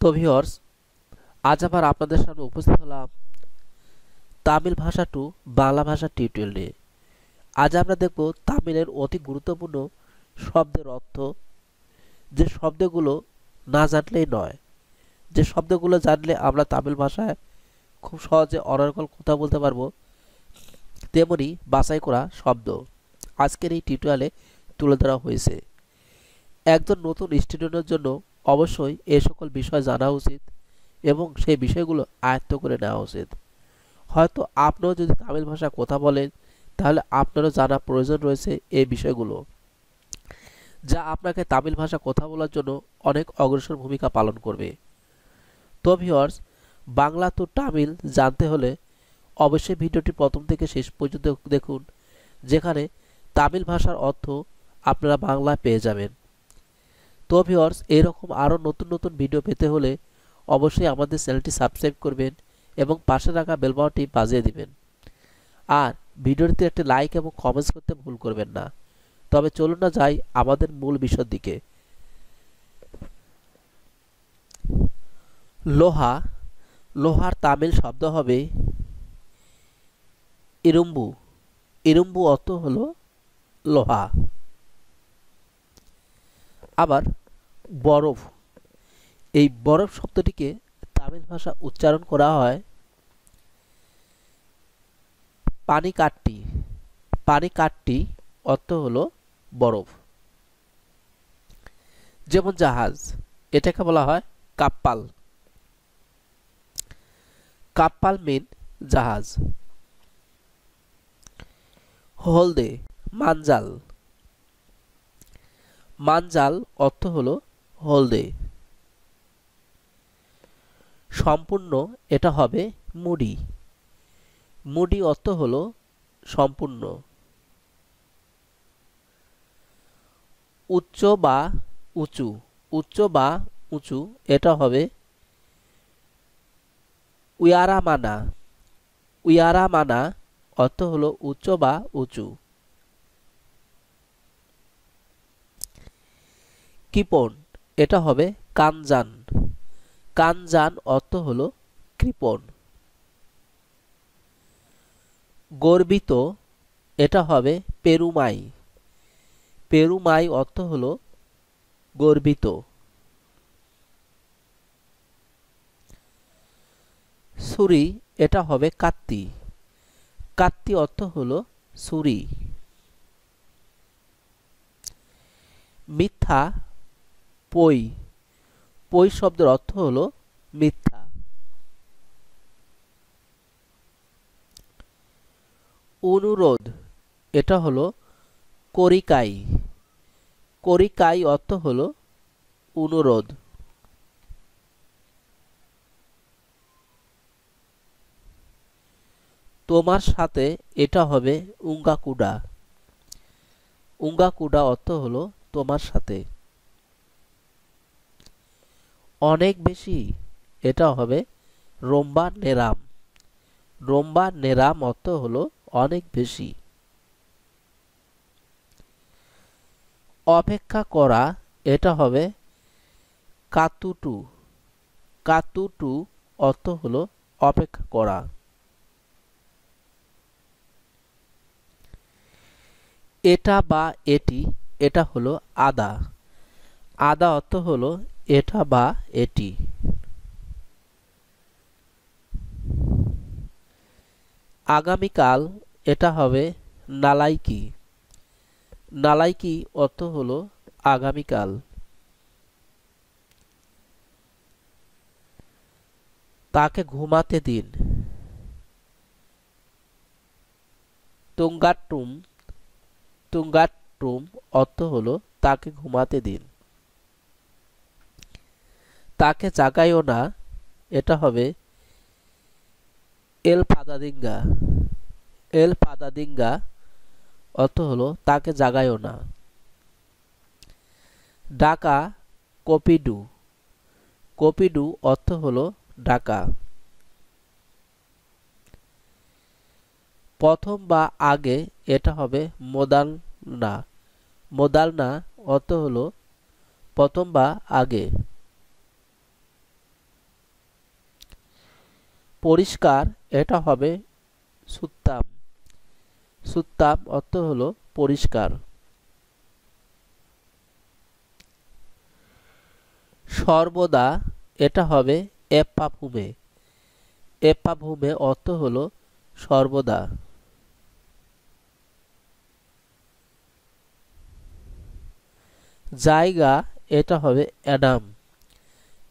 তো ভিউয়ার্স, আজ আবার আপনাদের সামনে উপস্থিত হলাম তামিল ভাষা টু বাংলা ভাষার টিউটোরিয়াল নিয়ে। আজ আমরা দেখব তামিলের অতি গুরুত্বপূর্ণ শব্দের অর্থ, যে শব্দগুলো না জানলেই নয়, যে শব্দগুলো জানলে আমরা তামিল ভাষায় খুব সহজে অনর্গল কথা বলতে পারবো, তেমনি বাছাই করা শব্দ আজকের এই টিউটোরিয়ালে তুলে ধরা হয়েছে। একজন নতুন স্টুডেন্টের জন্য অবশ্যই এই সকল বিষয় জানা উচিত এবং সেই বিষয়গুলো আয়ত্ত করে নেওয়া উচিত। হয়তো আপনিও যদি তামিল ভাষায় কথা বলেন, তাহলে আপনারও জানা প্রয়োজন রয়েছে এই বিষয়গুলো, যা আপনাকে তামিল ভাষা কথা বলার জন্য অনেক অগ্রসর ভূমিকা পালন করবে। তো ভিউয়ার্স, বাংলা তো তামিল জানতে হলে অবশ্যই ভিডিওটি প্রথম থেকে শেষ পর্যন্ত দেখুন, যেখানে তামিল ভাষার অর্থ আপনারা বাংলায় পেয়ে যাবেন। তো ভিউয়ার্স, এরকম আরও নতুন নতুন ভিডিও পেতে হলে অবশ্যই আমাদের চ্যানেলটি সাবস্ক্রাইব করবেন এবং পাশে রাখা বেল বাটনটি বাজিয়ে দিবেন। আর ভিডিওটিতে একটি লাইক এবং কমেন্টস করতে ভুল করবেন না। তবে চলুন না যাই আমাদের মূল বিষয়ের দিকে। লোহা, লোহার তামিল শব্দ হবে ইরুম্বু। ইরুম্বু অর্থ হলো লোহা। আবার বরফ, এই বরফ শব্দটিকে তামিল ভাষা উচ্চারণ করা হয় পানিকাট্টি। পানিকাট্টি অর্থ হলো বরফ। যেমন জাহাজ, এটাকে বলা হয় কাপ্পাল। কাপ্পাল মিন জাহাজ। হলদে, মানজাল। মানজাল অর্থ হলো হলদে। সম্পূর্ণ, এটা হবে মুডি। মুডি অর্থ হলো সম্পূর্ণ। উচ্চ বা উঁচু, উচ্চ বা উঁচু, এটা হবে উয়ারামানা। উয়ারামানা অর্থ হলো উচ্চ বা উঁচু। কৃপণ, এটা হবে কানজান। কানজান অর্থ হলো কৃপণ। গর্বিত, এটা হবে পেরুমাই। পেরুমাই অর্থ হলো গর্বিত। ছুরি, এটা হবে কাত্তি। কাত্তি অর্থ হলো ছুরি। মিথ্যা, পই। পই শব্দের অর্থ হলো মিথ্যা। অনুরোধ, এটা হলো করিকাই। করিকাই অর্থ হলো অনুরোধ। তোমার সাথে, এটা হবে উঙ্গাকুডা। উঙ্গাকুডা অর্থ হলো তোমার সাথে। অনেক বেশি, এটা হবে রোম্বা নেরাম। রোম্বা নেরাম অর্থ হলো অনেক বেশি। অপেক্ষা করা, এটা হবে কাতুটু। কাতুটু অর্থ হলো অপেক্ষা করা। এটা বা এটি, এটা হলো আদা। আদা অর্থ হলো এটা বা এটি। আগামীকাল, এটা হবে নালাইকি। নালাইকি অর্থ হলো আগামীকাল। তাকে ঘুমাতে দিন। তুঙ্গাট্টুম। তুঙ্গাট্টুম অর্থ হলো তাকে ঘুমাতে দিন। তাকে জাগাইও না, এটা হবে এল পাদাদিঙ্গা। এল পাদাদিঙ্গা অর্থ হলো তাকে জাগাইও না। ডাকা, কপিডু। কপিডু অর্থ হলো ডাকা। প্রথম বা আগে, এটা হবে মোদালনা। মোদালনা অর্থ হলো প্রথম বা আগে। পরিষ্কার এটা হবে সুত্তাম। সুত্তাম অর্থ হলো পরিষ্কার। সর্বদা এটা হবে এপ্পাভূমে। এপ্পাভূমে অর্থ হলো সর্বদা। জায়গা এটা হবে অ্যাডাম।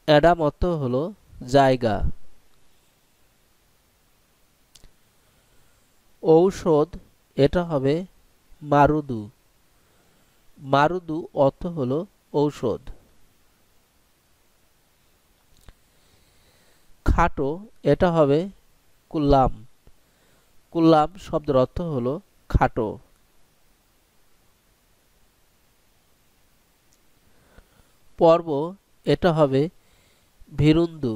অ্যাডাম অর্থ হলো জায়গা। ঔষধ এটা হবে মারুদু। মারুদু অর্থ হলো ঔষধ। খাটো এটা হবে কুল্লাম। কুল্লাম শব্দের অর্থ হলো খাটো। পর্ব এটা হবে ভিরুন্দু।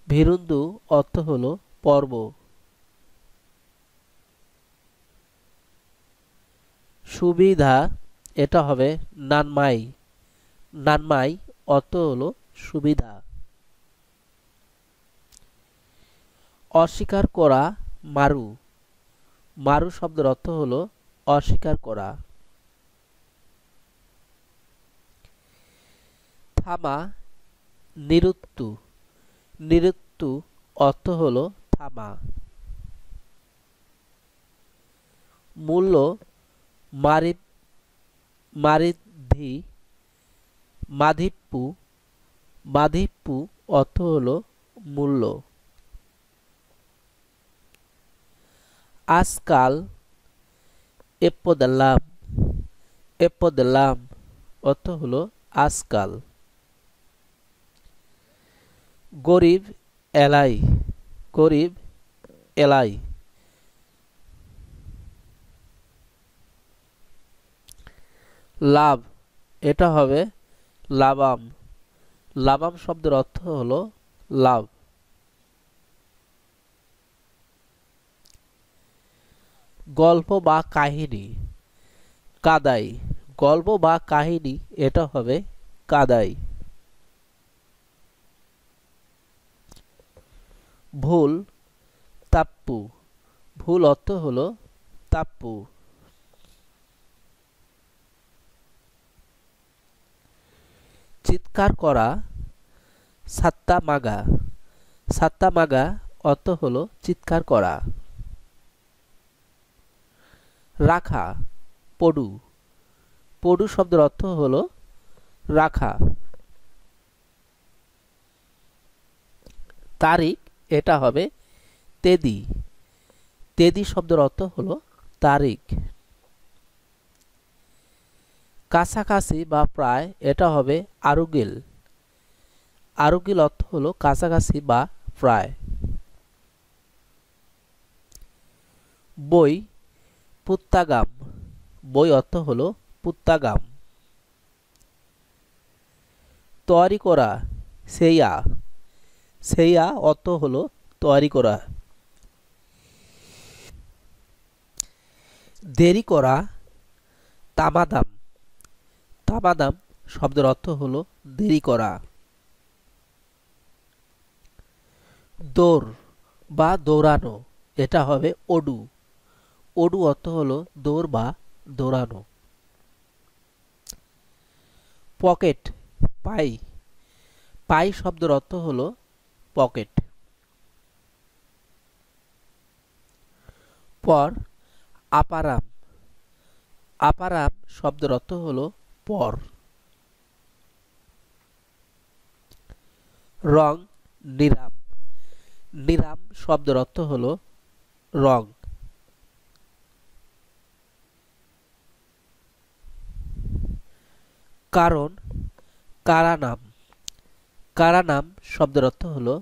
ভিরুন্দু অর্থ হলো পর্ব। সুবিধা এটা হবে নানমাই। নানমাই অর্থ হলো সুবিধা। অস্বীকার করা মারু। মারু শব্দের অর্থ হলো অস্বীকার করা। থামা নিরুত্তু। নিরুত্তু অর্থ হলো থামা। মূল্য মারিদ্ধি। মাধিপ্পু। মাধিপ্পু অর্থ হলো মূল্য। আজকাল এপ্পোদাল্লাম। এপ্পোদাল্লাম অর্থ হলো আজকাল। গরিব এলাই। গরিব এলাই। লাভ এটা হবে লাভাম। লাভাম শব্দের অর্থ হলো লাভ। গল্প বা কাহিনী কাদাই। গল্প বা কাহিনী এটা হবে কাদাই। ভুল তাপ্পু। ভুল অর্থ হলো তাপ্পু। চিৎকার করা সাত্তা মাগা। সাত্তা মাগা অর্থ হলো চিৎকার করা। রাখা পডু। পডু শব্দের অর্থ হলো রাখা। তারিখ এটা হবে তেদি। তেদি শব্দের অর্থ হলো তারিখ। কাছাকাছি বা প্রায় এটা হবে আরুগিল। আরুগিল অর্থ হলো কাছাকাছি বা প্রায়। বই পুত্তাগাম। বই অর্থ হলো পুত্তাগাম। তৈরি করা সেইয়া। সেইয়া অর্থ হলো তৈরি করা। দেরি করা তামাদাম। তামাদাম শব্দের অর্থ হলো দেরি করা। দৌড় বা দৌড়ানো এটা হবে ওডু। ওডু অর্থ হলো দৌড় বা দৌড়ানো। পকেট পাই। পাই শব্দের অর্থ হলো পকেট। পর আপারাম। আপারাম শব্দের অর্থ হলো পর। রং নিরাম। নিরাম শব্দের অর্থ হলো রং। কারণ কারানাম। কারানাম শব্দের অর্থ হলো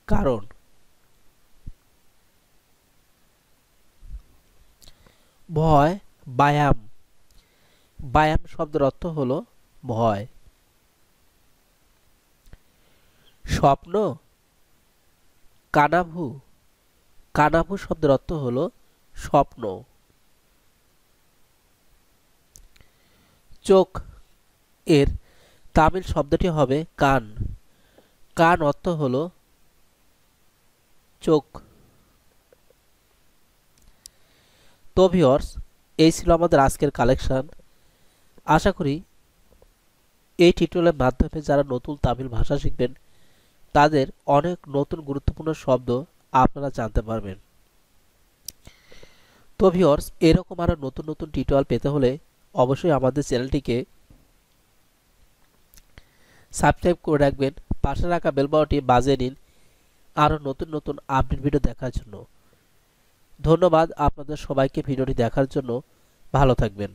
কারণ। ভয় বায়াম। বায়াম শব্দের অর্থ হলো ভয়। স্বপ্ন কানাভু। কানাভু শব্দের অর্থ হলো স্বপ্ন। চোখ এর তামিল শব্দটি হবে কান। কান অর্থ হলো চোখ। তো ভিউয়ার্স, এই ছিল আমাদের আজকের কালেকশন। আশা করি এই টিউটোরিয়ালের মাধ্যমে যারা নতুন তামিল ভাষা শিখবেন তাদের অনেক নতুন গুরুত্বপূর্ণ শব্দ আপনারা জানতে পারবেন। তো ভিউয়ার্স, এরকম আরো নতুন নতুন টিউটোরিয়াল পেতে হলে অবশ্যই আমাদের চ্যানেলটিকে সাবস্ক্রাইব করে রাখবেন, পাশে রাখা বেল বাটনটি বাজিয়ে নিন আরো নতুন নতুন আপডেট ভিডিও দেখার জন্য। ধন্যবাদ আপনাদের সবাইকে ভিডিওটি দেখার জন্য। ভালো থাকবেন।